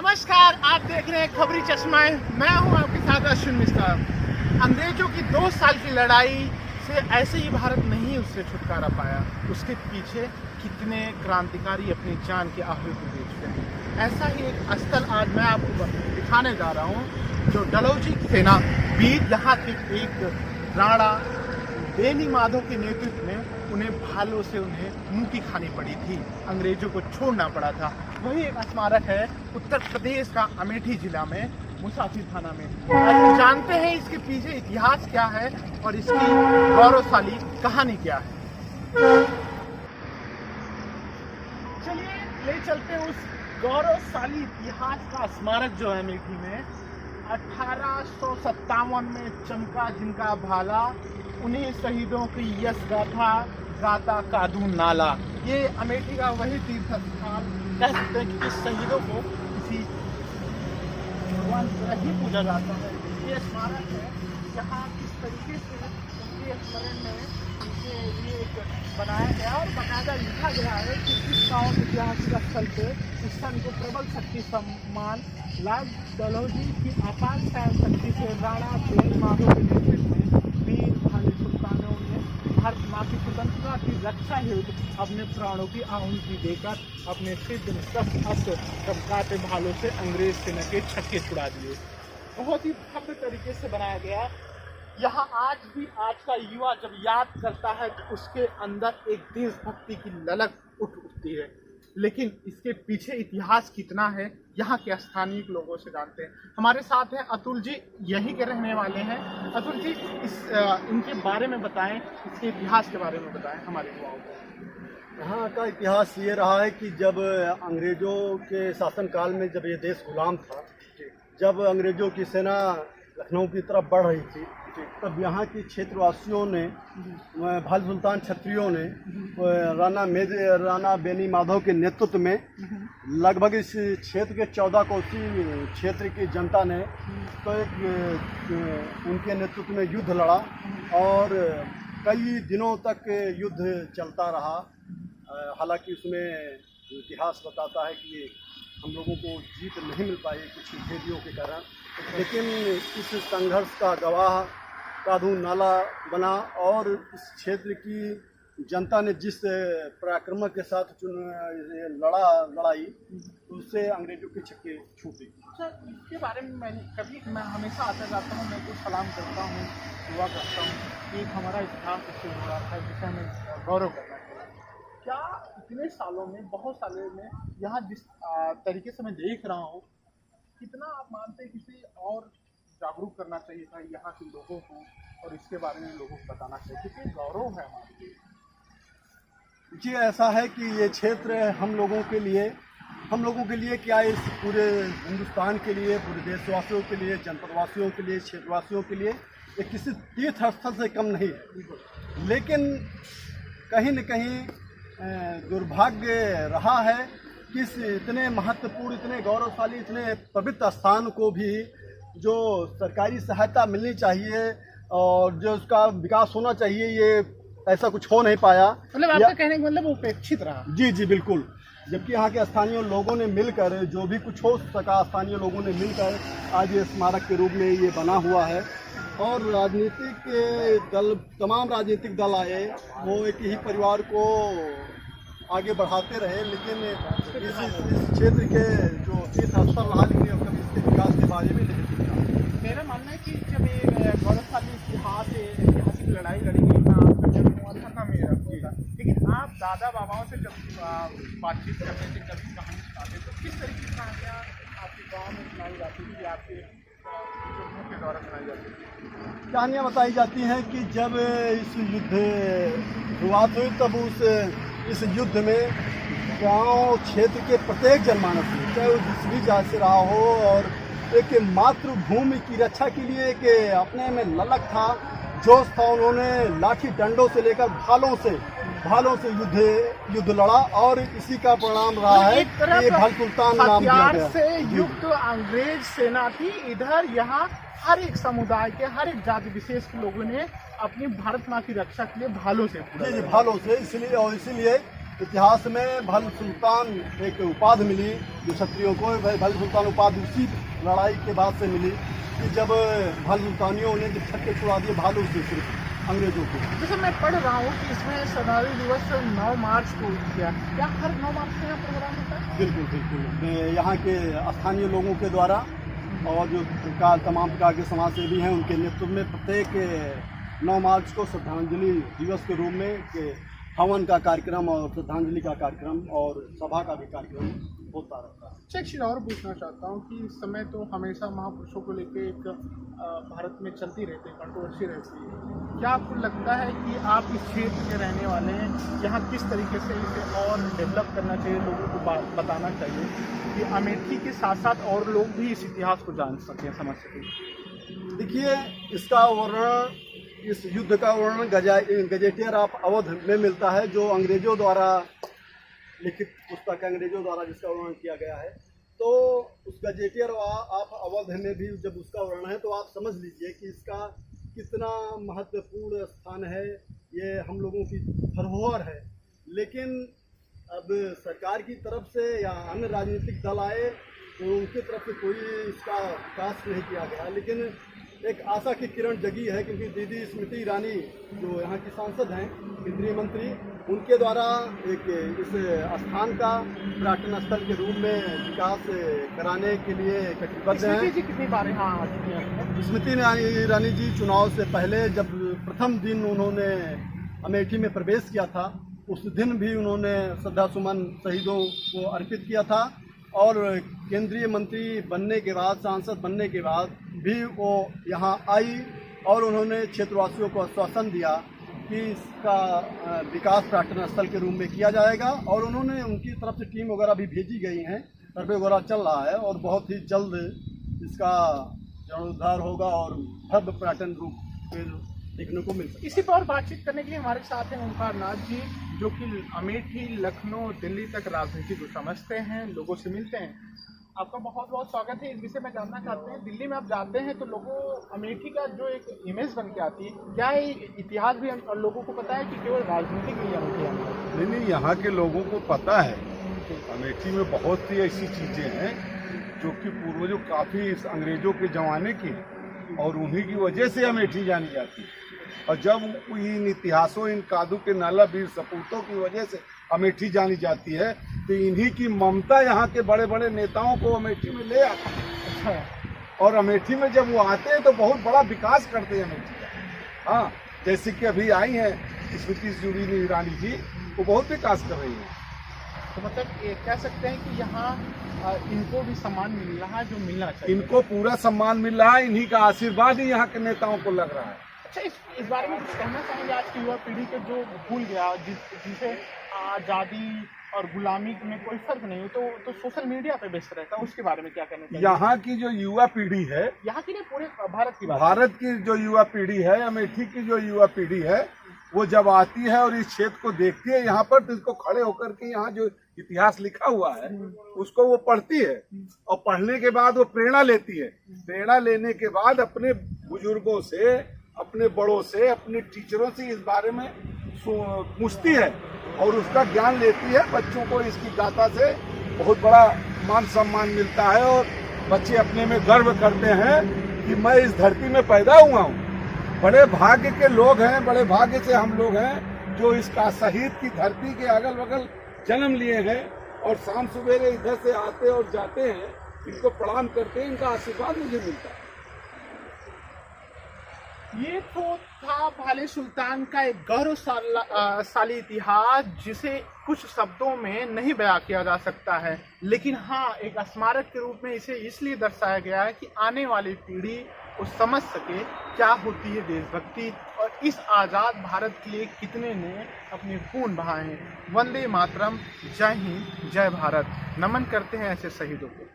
नमस्कार, आप देख रहे हैं खबरी चश्मा। मैं हूं आपके साथ अश्विन मिश्रा। अंग्रेजों की 2 साल की लड़ाई से ऐसे ही भारत नहीं उससे छुटकारा पाया। उसके पीछे कितने क्रांतिकारी अपनी जान की आहुति देते हैं। ऐसा ही एक स्थल आज मैं आपको दिखाने जा रहा हूं, जो डलहौजी सेना वीर यहाँ के एक राणा बेनी माधव के नेतृत्व में उन्हें भालों से मुंह की खानी पड़ी थी, अंग्रेजों को छोड़ना पड़ा था। वही एक स्मारक है उत्तर प्रदेश का अमेठी जिला में मुसाफिर थाना में। आज जानते हैं इसके पीछे इतिहास क्या है और इसकी गौरवशाली कहानी क्या है। चलिए ले चलते हैं उस गौरवशाली इतिहास का स्मारक जो है अमेठी में। 1857 में चमका जिनका भाला, उन्हीं शहीदों की यश गाथा गाता कादू नाला। ये अमेठी का वही तीर्थ स्थान कह सकते हैं कि इस शहीदों को किसी भगवान की तरह ही पूजा जाता है। ये स्मारक है जहाँ किस तरीके से उनके स्मरण में उनके लिए एक बनाया गया और बाकायदा लिखा गया है कि किस गाँव के ऐतिहासिक स्थल पे उस सन को प्रबल शक्ति सम्मान लाल डलहौजी की आपात शक्ति से राणा बेनी माधव के नेतृत्व में वीर भाले सुल्तानों ने भारत माँ की स्वतंत्रता की रक्षा हेतु अपने प्राणों की आहुति देकर अपने सिद्ध अस्त्र चमकाते भालों से अंग्रेज सेना के छक्के छुड़ा दिए। बहुत ही भव्य तरीके से बनाया गया। यहाँ आज भी आज का युवा जब याद करता है तो उसके अंदर एक देशभक्ति की ललक उठती है। लेकिन इसके पीछे इतिहास कितना है यहाँ के स्थानीय लोगों से जानते हैं। हमारे साथ हैं अतुल जी, यहीं के रहने वाले हैं। अतुल जी, इनके बारे में बताएं, इसके इतिहास के बारे में बताएं हमारे युवाओं को। यहाँ का इतिहास ये रहा है कि जब अंग्रेजों के शासनकाल में जब ये देश गुलाम था, जब अंग्रेजों की सेना लखनऊ की तरफ बढ़ रही थी, तब यहाँ की क्षेत्रवासियों ने, भाले सुल्तान क्षत्रियों ने राणा बेनी माधव के नेतृत्व में लगभग इस क्षेत्र के 14 कोसी क्षेत्र की जनता ने तो उनके नेतृत्व में युद्ध लड़ा और कई दिनों तक युद्ध चलता रहा। हालांकि उसमें इतिहास बताता है कि हम लोगों को जीत नहीं मिल पाई कुछ भेदियों के कारण, लेकिन इस संघर्ष का गवाह कादू नाला बना और इस क्षेत्र की जनता ने जिस पराक्रम के साथ लड़ाई उससे अंग्रेजों के छक्के छूटे। अच्छा, इसके बारे में मैं हमेशा आता जाता हूँ, मैं तो सलाम करता हूँ, दुआ करता हूँ कि हमारा इतिहास इससे जुड़ा था जिसे हमें गौरव करना चाहिए। क्या इतने सालों में, बहुत सालों में यहाँ जिस तरीके से मैं देख रहा हूँ, कितना आप मानते हैं किसी और जागरूक करना चाहिए था यहाँ के लोगों को और इसके बारे में लोगों को बताना चाहिए, क्योंकि गौरव है हमारे लिए। जी, ऐसा है कि ये क्षेत्र हम लोगों के लिए क्या, इस पूरे हिंदुस्तान के लिए, पूरे देशवासियों के लिए, जनपदवासियों के लिए, क्षेत्रवासियों के लिए ये किसी तीर्थ स्थल से कम नहीं है। लेकिन कहीं न कहीं दुर्भाग्य रहा है कि इस इतने महत्वपूर्ण, इतने गौरवशाली, इतने पवित्र स्थान को भी जो सरकारी सहायता मिलनी चाहिए और जो उसका विकास होना चाहिए, ये ऐसा कुछ हो नहीं पाया। मतलब आपका कहने का मतलब उपेक्षित रहा। जी बिल्कुल। जबकि यहाँ के स्थानीय लोगों ने मिलकर जो भी कुछ हो सका, स्थानीय लोगों ने मिलकर आज ये स्मारक के रूप में ये बना हुआ है। और राजनीतिक दल, तमाम राजनीतिक दल आए, वो एक ही परिवार को आगे बढ़ाते रहे, लेकिन इस क्षेत्र के जो तीर्थ स्थल रहा, लेकिन कभी इसके विकास के बारे में नहीं सोचा। मेरा मानना है कि जब एक गौरवशाली ऐतिहासिक लड़ाई लड़ी गई था, आपका जन्म हुआ था ना मेरा था, लेकिन आप दादा बाबाओं से जब बातचीत करते थे, कभी कहानी सुनाते तो किस तरीके की कहानियाँ आपके गाँव में सुनाई जाती थी, आपके बुजुर्गों के द्वारा सुनाई जाती थी? कहानियाँ बताई जाती हैं कि जब इस युद्ध शुरुआत हुई तब इस युद्ध में गांव क्षेत्र के प्रत्येक जनमानस में, चाहे वो जिस भी जात से रहा हो, और एक मातृभूमि की रक्षा के लिए एक अपने में ललक था, जोश था। उन्होंने लाठी डंडों से लेकर भालों से युद्ध लड़ा और इसी का परिणाम रहा है कि भाले सुल्तान नाम दिया गया। से युक्त अंग्रेज सेना थी, इधर यहाँ हर एक समुदाय के, हर एक जाति विशेष के लोगों ने अपनी भारत माँ की रक्षा के लिए भालों से इसीलिए इतिहास में भल सुल्तान एक उपाधि मिली जो क्षत्रियों को, भल सुल्तान उपाधि उसी लड़ाई के बाद से मिली कि जब भल सुल्तानियों ने जब छक्के छुड़ा दिए भालू से सिर्फ अंग्रेजों को। जैसे मैं पढ़ रहा हूँ कि इसमें शताब्दी दिवस 9 मार्च को किया, क्या हर 9 मार्च को यहाँ प्रोग्राम होता है? बिल्कुल बिल्कुल, यहाँ के स्थानीय लोगों के द्वारा और जो तमाम प्रकार के समाज सेवी हैं उनके नेतृत्व में प्रत्येक 9 मार्च को श्रद्धांजलि दिवस के रूप में हवन का कार्यक्रम और श्रद्धांजलि का कार्यक्रम और सभा का भी कार्यक्रम होता रहता है। अच्छा, एक चीज़ और पूछना चाहता हूँ कि इस समय तो हमेशा महापुरुषों को लेकर एक भारत में चलती रहती है, कंट्रोवर्सी रहती है। क्या आपको लगता है कि आप इस क्षेत्र के रहने वाले हैं, यहाँ किस तरीके से इसे और डेवलप करना चाहिए, लोगों को बताना चाहिए कि अमेठी के साथ साथ और लोग भी इस इतिहास को जान सकें, समझ सकें? देखिए, इसका वर्णन, इस युद्ध का वर्णन गजेटियर ऑफ अवध में मिलता है, जो अंग्रेजों द्वारा लिखित पुस्तक, अंग्रेजों द्वारा जिसका वर्णन किया गया है। तो उस गजेटियर ऑफ अवध में भी जब उसका वर्णन है तो आप समझ लीजिए कि इसका कितना महत्वपूर्ण स्थान है, ये हम लोगों की धरोहर है। लेकिन अब सरकार की तरफ से या अन्य राजनीतिक दल आए तो उनकी तरफ से कोई इसका विकास नहीं किया गया। लेकिन एक आशा की किरण जगी है, क्योंकि दीदी स्मृति ईरानी जो यहाँ की सांसद हैं, केंद्रीय मंत्री, उनके द्वारा एक इस स्थान का पर्यटन स्थल के रूप में विकास कराने के लिए कटिबद्ध हैं। कितनी बार यहाँ स्मृति ईरानी जी चुनाव से पहले जब प्रथम दिन उन्होंने अमेठी में प्रवेश किया था, उस दिन भी उन्होंने श्रद्धा सुमन शहीदों को अर्पित किया था। और केंद्रीय मंत्री बनने के बाद, सांसद बनने के बाद भी वो यहाँ आई और उन्होंने क्षेत्रवासियों को आश्वासन दिया कि इसका विकास पर्यटन स्थल के रूप में किया जाएगा। और उन्होंने उनकी तरफ से टीम वगैरह भी भेजी गई हैं, सर्वे वगैरह चल रहा है और बहुत ही जल्द इसका जीर्णोद्धार होगा और भव्य पर्यटन रूप में देखने को मिल सकता है। इसी पर बातचीत करने के लिए हमारे साथ हैं ओंकार नाथ जी, जो कि अमेठी, लखनऊ, दिल्ली तक राजनीति को समझते हैं, लोगों से मिलते हैं। आपका बहुत बहुत स्वागत है। इस विषय में जानना चाहते हैं, दिल्ली में आप जाते हैं तो लोगों अमेठी का जो एक इमेज बन के आती है, क्या ये इतिहास भी लोगों को पता है कि केवल राजनीति के लिए अमेठी आना है? नहीं, यहाँ के लोगों को पता है। अमेठी में बहुत सी ऐसी चीज़ें हैं जो कि पूर्वजों काफ़ी अंग्रेजों के ज़माने की हैं और उन्हीं की वजह से अमेठी जानी जाती है। और जब इन इतिहासों, इन कादू के नाला वीर सपूतों की वजह से अमेठी जानी जाती है, तो इन्हीं की ममता यहाँ के बड़े बड़े नेताओं को अमेठी में ले आती है। और अमेठी में जब वो आते हैं तो बहुत बड़ा विकास करते हैं अमेठी का। हाँ, जैसे कि अभी आई हैं स्मृति ईरानी जी, वो बहुत विकास कर रही है। तो मतलब ये कह सकते हैं कि यहाँ इनको भी सम्मान मिल रहा है जो मिलना चाहिए। इनको पूरा सम्मान मिल रहा है, इन्हीं का आशीर्वाद ही यहाँ के नेताओं को लग रहा है। अच्छा, इस बारे में कुछ कहना चाहेंगे? आज की युवा पीढ़ी को जो भूल गया, जिसे आज़ादी और गुलामी में कोई फर्क नहीं हो, तो सोशल मीडिया पे व्यस्त रहता है, उसके बारे में क्या कहना चाहिए? यहाँ की जो युवा पीढ़ी है, यहाँ की नहीं, पूरे भारत की बात, भारत की जो युवा पीढ़ी है, अमेठी की जो युवा पीढ़ी है, वो जब आती है और इस क्षेत्र को देखती है यहाँ पर, तो इसको खड़े होकर के यहाँ जो इतिहास लिखा हुआ है उसको वो पढ़ती है और पढ़ने के बाद वो प्रेरणा लेती है। प्रेरणा लेने के बाद अपने बुजुर्गों से, अपने बड़ों से, अपने टीचरों से इस बारे में पूछती है और उसका ज्ञान लेती है। बच्चों को इसकी गाथा से बहुत बड़ा मान सम्मान मिलता है और बच्चे अपने में गर्व करते हैं कि मैं इस धरती में पैदा हुआ हूँ। बड़े भाग्य के लोग हैं, बड़े भाग्य से हम लोग हैं जो इसका शहीद की धरती के अगल बगल जन्म लिए हैं और शाम सवेरे इधर से आते और जाते हैं, इनको प्रणाम करते हैं, इनका आशीर्वाद मुझे मिलता है। ये तो था भाले सुल्तान का एक गौरवशाली इतिहास, जिसे कुछ शब्दों में नहीं बयां किया जा सकता है, लेकिन हाँ, एक स्मारक के रूप में इसे इसलिए दर्शाया गया है कि आने वाली पीढ़ी को समझ सके क्या होती है देशभक्ति और इस आज़ाद भारत के लिए कितने ने अपने खून बहाए हैं। वंदे मातरम, जय हिंद, जय भारत। नमन करते हैं ऐसे शहीदों को।